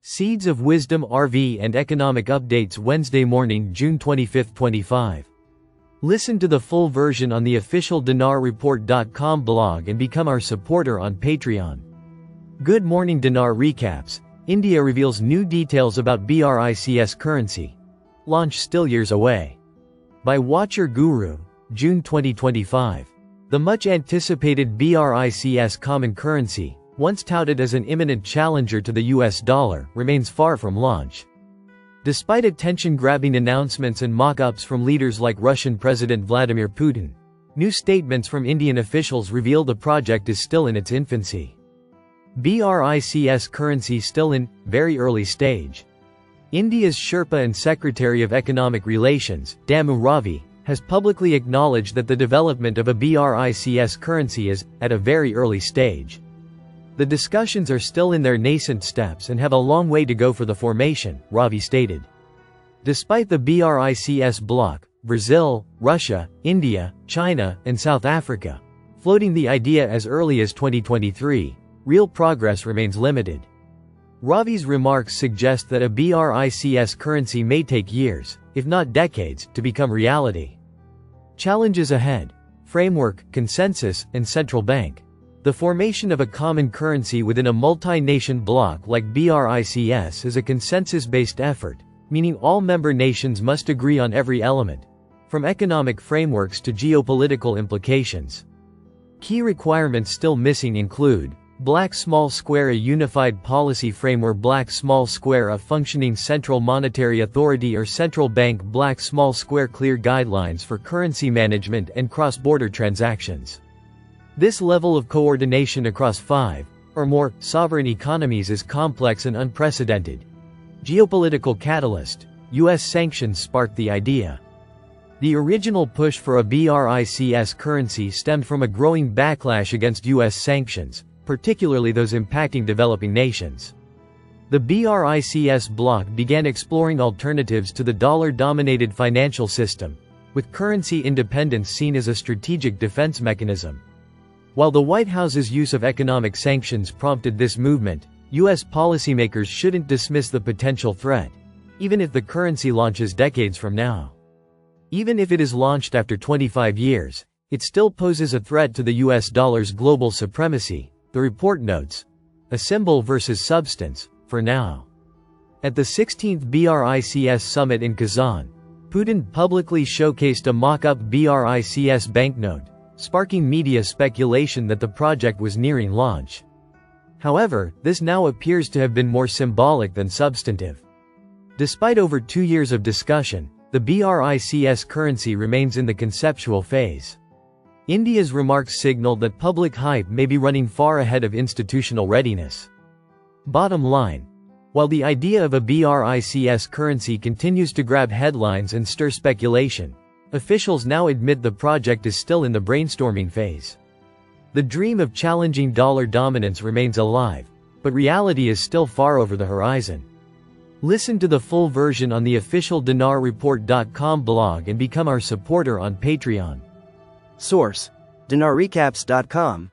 Seeds of Wisdom RV and Economic Updates Wednesday morning, June 25, 25. Listen to the full version on the official dinarreport.com blog and become our supporter on Patreon. Good morning. Dinar recaps. India reveals new details about BRICS currency. Launch still years away. By Watcher Guru, June 2025. The much anticipated BRICS common currency, once touted as an imminent challenger to the US dollar, remains far from launch. Despite attention-grabbing announcements and mock-ups from leaders like Russian President Vladimir Putin, new statements from Indian officials reveal the project is still in its infancy. BRICS currency still in very early stage. India's Sherpa and Secretary of Economic Relations, Damu Ravi, has publicly acknowledged that the development of a BRICS currency is at a very early stage. The discussions are still in their nascent steps and have a long way to go for the formation, Ravi stated. Despite the BRICS bloc, Brazil, Russia, India, China, and South Africa floating the idea as early as 2023, real progress remains limited. Ravi's remarks suggest that a BRICS currency may take years, if not decades, to become reality. Challenges ahead: framework, consensus, and central bank. The formation of a common currency within a multi-nation bloc like BRICS is a consensus-based effort, meaning all member nations must agree on every element, from economic frameworks to geopolitical implications. Key requirements still missing include: Black small square a unified policy framework, Black small square a functioning central monetary authority or central bank, Black small square clear guidelines for currency management and cross-border transactions. This level of coordination across 5 or more sovereign economies is complex and unprecedented. Geopolitical catalyst: US sanctions sparked the idea. The original push for a BRICS currency stemmed from a growing backlash against US sanctions, particularly those impacting developing nations. The BRICS bloc began exploring alternatives to the dollar-dominated financial system, with currency independence seen as a strategic defense mechanism. While the White House's use of economic sanctions prompted this movement, US policymakers shouldn't dismiss the potential threat, even if the currency launches decades from now. Even if it is launched after 25 years, it still poses a threat to the US dollar's global supremacy, the report notes. A symbol versus substance, for now. At the 16th BRICS summit in Kazan, Putin publicly showcased a mock-up BRICS banknote, sparking media speculation that the project was nearing launch. However, this now appears to have been more symbolic than substantive. Despite over 2 years of discussion, the BRICS currency remains in the conceptual phase. India's remarks signal that public hype may be running far ahead of institutional readiness. Bottom line: while the idea of a BRICS currency continues to grab headlines and stir speculation, officials now admit the project is still in the brainstorming phase. The dream of challenging dollar dominance remains alive, but reality is still far over the horizon. Listen to the full version on the official dinarreport.com blog and become our supporter on Patreon. Source: dinarrecaps.com